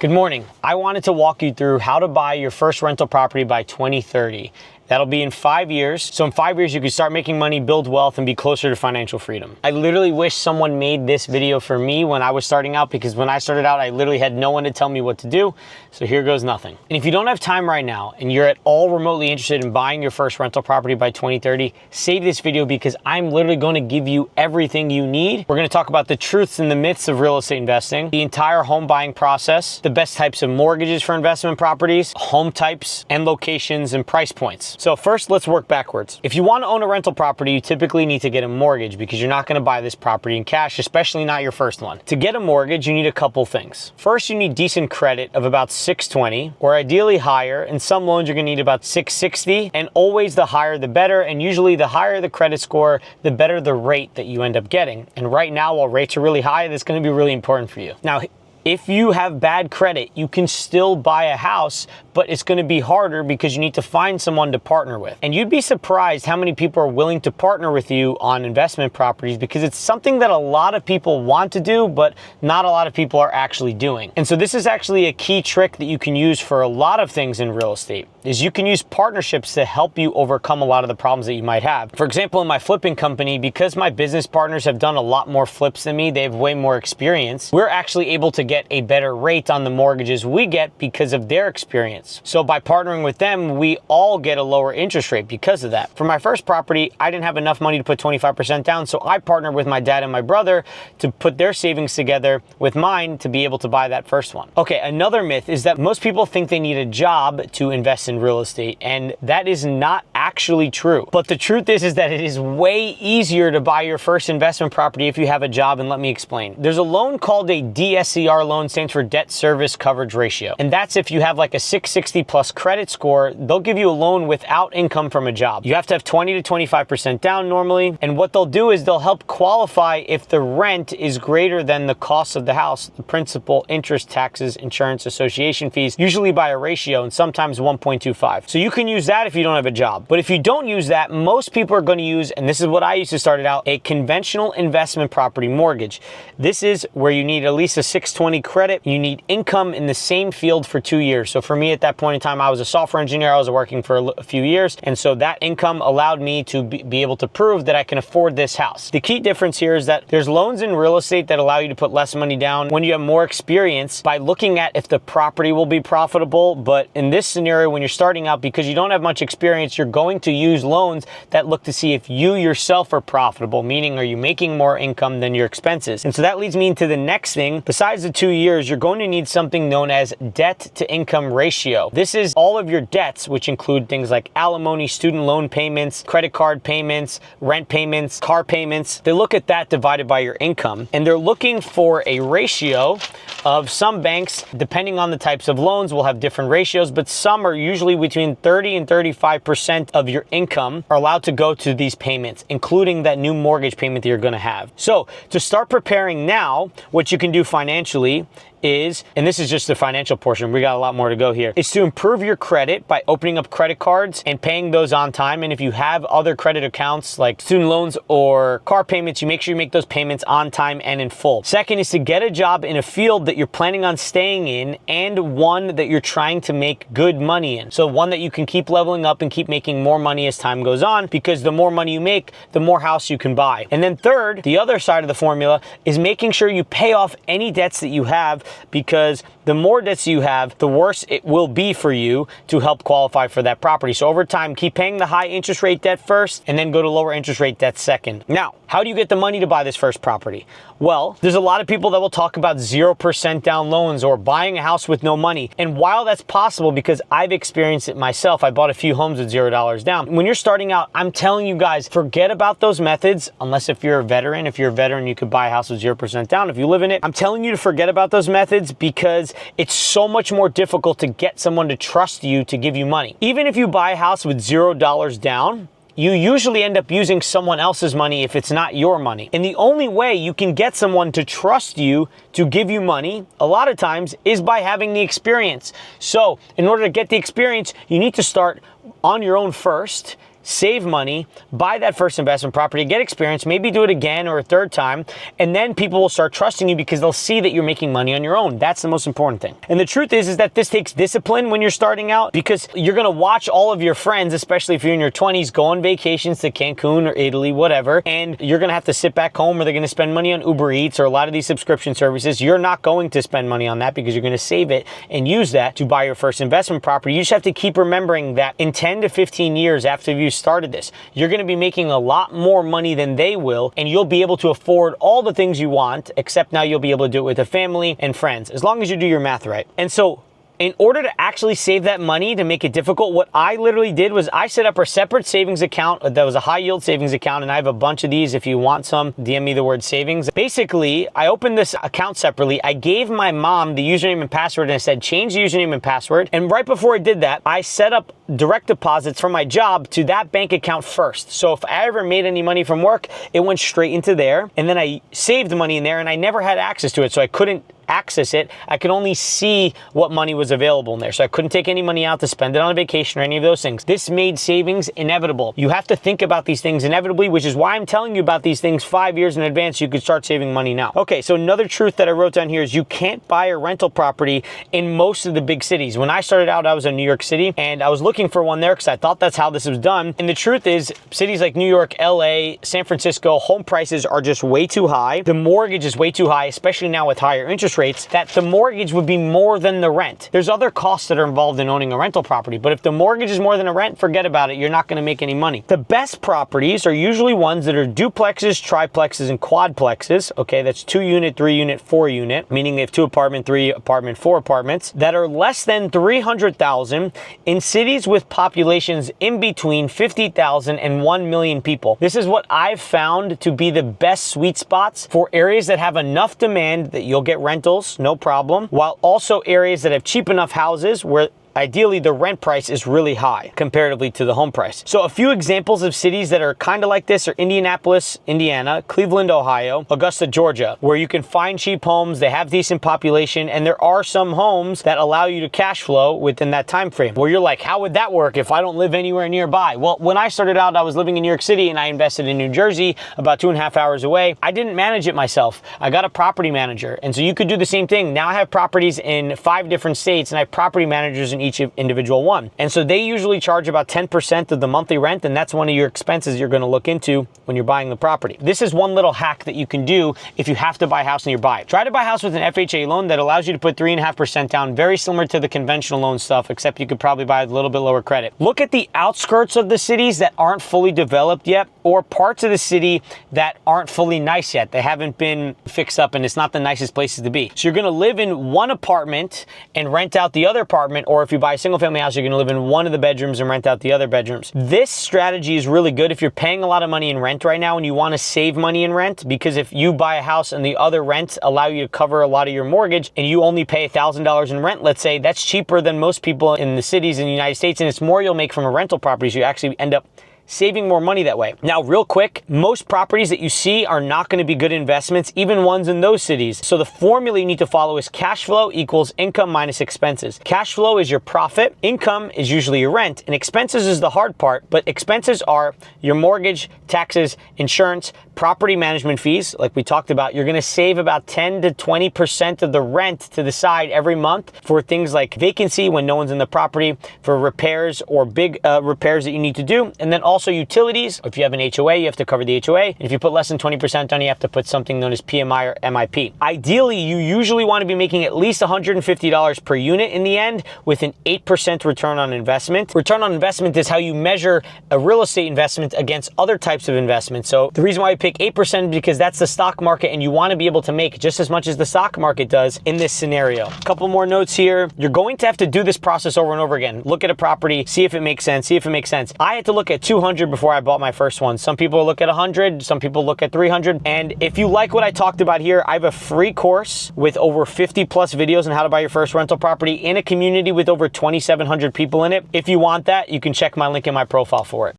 Good morning. I wanted to walk you through how to buy your first rental property by 2030. That'll be in 5 years. So in 5 years, you can start making money, build wealth, and be closer to financial freedom. I literally wish someone made this video for me when I was starting out, because when I started out, I literally had no one to tell me what to do. So here goes nothing. And if you don't have time right now and you're at all remotely interested in buying your first rental property by 2030, save this video because I'm literally going to give you everything you need. We're going to talk about the truths and the myths of real estate investing, the entire home buying process, the best types of mortgages for investment properties, home types and locations and price points. So first, let's work backwards. If you want to own a rental property, you typically need to get a mortgage because you're not going to buy this property in cash, especially not your first one. To get a mortgage, you need a couple things. First, you need decent credit of about 620 or ideally higher, and some loans you're going to need about 660, and always the higher the better, and usually the higher the credit score, the better the rate that you end up getting. And right now, while rates are really high, that's going to be really important for you. Now, if you have bad credit, you can still buy a house, but it's going to be harder because you need to find someone to partner with. And you'd be surprised how many people are willing to partner with you on investment properties, because it's something that a lot of people want to do, but not a lot of people are actually doing. And so this is actually a key trick that you can use for a lot of things in real estate, is you can use partnerships to help you overcome a lot of the problems that you might have. For example, in my flipping company, because my business partners have done a lot more flips than me, they have way more experience, we're actually able to get a better rate on the mortgages we get because of their experience. So by partnering with them, we all get a lower interest rate because of that. For my first property, I didn't have enough money to put 25% down, so I partnered with my dad and my brother to put their savings together with mine to be able to buy that first one. Okay, another myth is that most people think they need a job to invest in real estate, and that is not actually true. But the truth is that it is way easier to buy your first investment property if you have a job, and let me explain. There's a loan called a DSCR loan, stands for debt service coverage ratio. And that's if you have like a 660 plus credit score, they'll give you a loan without income from a job. You have to have 20 to 25% down normally. And what they'll do is they'll help qualify if the rent is greater than the cost of the house, the principal, interest, taxes, insurance, association fees, usually by a ratio and sometimes 1.25. So you can use that if you don't have a job. But if you don't use that, most people are going to use, and this is what I used to start it out, a conventional investment property mortgage. This is where you need at least a 620 credit. You need income in the same field for 2 years. So for me at that point in time, I was a software engineer. I was working for a few years. And so that income allowed me to be able to prove that I can afford this house. The key difference here is that there's loans in real estate that allow you to put less money down when you have more experience by looking at if the property will be profitable. But in this scenario, when you're starting out, because you don't have much experience, you're going to use loans that look to see if you yourself are profitable, meaning are you making more income than your expenses? And so that leads me into the next thing. Besides the 2 years, you're going to need something known as debt to income ratio. This is all of your debts, which include things like alimony, student loan payments, credit card payments, rent payments, car payments. They look at that divided by your income, and they're looking for a ratio of, some banks, depending on the types of loans, will have different ratios, but some are usually between 30 and 35% of your income are allowed to go to these payments, including that new mortgage payment that you're going to have. So to start preparing now, what you can do financially is, and this is just the financial portion, we got a lot more to go here, is to improve your credit by opening up credit cards and paying those on time. And if you have other credit accounts like student loans or car payments, you make sure you make those payments on time and in full. Second is to get a job in a field that you're planning on staying in, and one that you're trying to make good money in. So one that you can keep leveling up and keep making more money as time goes on, because the more money you make, the more house you can buy. And then third, the other side of the formula is making sure you pay off any debts that you have, because the more debts you have, the worse it will be for you to help qualify for that property. So over time, keep paying the high interest rate debt first, and then go to lower interest rate debt second. Now, how do you get the money to buy this first property? Well, there's a lot of people that will talk about 0% down loans or buying a house with no money. And while that's possible, because I've experienced it myself, I bought a few homes with $0 down. When you're starting out, I'm telling you guys, forget about those methods, unless if you're a veteran. If you're a veteran, you could buy a house with 0% down. If you live in it, I'm telling you to forget about those methods, because it's so much more difficult to get someone to trust you to give you money. Even if you buy a house with $0 down, you usually end up using someone else's money if it's not your money. And the only way you can get someone to trust you to give you money, a lot of times, is by having the experience. So in order to get the experience, you need to start on your own first, save money, buy that first investment property, get experience, maybe do it again or a third time, and then people will start trusting you because they'll see that you're making money on your own. That's the most important thing. And the truth is that this takes discipline when you're starting out, because you're gonna watch all of your friends, especially if you're in your 20s, go on vacations to Cancun or Italy, whatever, and you're gonna have to sit back home, or they're gonna spend money on Uber Eats or a lot of these subscription services. You're not going to spend money on that because you're gonna save it and use that to buy your first investment property. You just have to keep remembering that in 10 to 15 years after you started this, you're gonna be making a lot more money than they will, and you'll be able to afford all the things you want, except now you'll be able to do it with a family and friends, as long as you do your math right. And so in order to actually save that money, to make it difficult, what I literally did was I set up a separate savings account that was a high yield savings account, and I have a bunch of these. If you want some, DM me the word savings. Basically, I opened this account separately. I gave my mom the username and password, and I said, change the username and password. And right before I did that, I set up direct deposits from my job to that bank account first. So if I ever made any money from work, it went straight into there. And then I saved money in there, and I never had access to it. So I couldn't access it. I could only see what money was available in there. So I couldn't take any money out to spend it on a vacation or any of those things. This made savings inevitable. You have to think about these things inevitably, which is why I'm telling you about these things 5 years in advance. So you could start saving money now. Okay, so another truth that I wrote down here is you can't buy a rental property in most of the big cities. When I started out, I was in New York City, and I was looking for one there because I thought that's how this was done. And the truth is, cities like New York, LA, San Francisco, home prices are just way too high. The mortgage is way too high, especially now with higher interest rates, that the mortgage would be more than the rent. There's other costs that are involved in owning a rental property, but if the mortgage is more than a rent, forget about it. You're not going to make any money. The best properties are usually ones that are duplexes, triplexes, and quadplexes. Okay, that's 2 unit, 3 unit, 4 unit, meaning they have 2 apartment, 3 apartment, 4 apartments that are less than 300,000 in cities with populations in between 50,000 and 1 million people. This is what I've found to be the best sweet spots for areas that have enough demand that you'll get rentals, no problem, while also areas that have cheap enough houses where ideally the rent price is really high comparatively to the home price. So a few examples of cities that are kind of like this are Indianapolis, Indiana, Cleveland, Ohio, Augusta, Georgia, where you can find cheap homes, they have decent population, and there are some homes that allow you to cash flow within that time frame, where you're like, how would that work if I don't live anywhere nearby? Well, when I started out, I was living in New York City, and I invested in New Jersey, about 2.5 hours away. I didn't manage it myself. I got a property manager, and so you could do the same thing. Now I have properties in 5 different states, and I have property managers in each individual one. And so they usually charge about 10% of the monthly rent, and that's one of your expenses you're going to look into when you're buying the property. This is one little hack that you can do if you have to buy a house nearby. Try to buy a house with an FHA loan that allows you to put 3.5% down, very similar to the conventional loan stuff, except you could probably buy a little bit lower credit. Look at the outskirts of the cities that aren't fully developed yet, or parts of the city that aren't fully nice yet. They haven't been fixed up, and it's not the nicest places to be. So you're going to live in one apartment and rent out the other apartment, or if you buy a single family house, you're going to live in one of the bedrooms and rent out the other bedrooms. This strategy is really good if you're paying a lot of money in rent right now and you want to save money in rent, because if you buy a house and the other rents allow you to cover a lot of your mortgage and you only pay $1,000 in rent, let's say, that's cheaper than most people in the cities in the United States, and it's more you'll make from a rental property, so you actually end up saving more money that way. Now, real quick, most properties that you see are not going to be good investments, even ones in those cities. So the formula you need to follow is cash flow equals income minus expenses. Cash flow is your profit, income is usually your rent, and expenses is the hard part, but expenses are your mortgage, taxes, insurance, property management fees. Like we talked about, you're going to save about 10 to 20% of the rent to the side every month for things like vacancy when no one's in the property, for repairs or big repairs that you need to do, and then also utilities. If you have an HOA, you have to cover the HOA. And if you put less than 20% on, you have to put something known as PMI or MIP. Ideally, you usually want to be making at least $150 per unit in the end with an 8% return on investment. Return on investment is how you measure a real estate investment against other types of investments. So the reason why I pick 8% is because that's the stock market, and you want to be able to make just as much as the stock market does in this scenario. A couple more notes here. You're going to have to do this process over and over again. Look at a property, see if it makes sense, see if it makes sense. I had to look at 200 before I bought my first one. Some people look at 100, some people look at 300. And if you like what I talked about here, I have a free course with over 50 plus videos on how to buy your first rental property in a community with over 2,700 people in it. If you want that, you can check my link in my profile for it.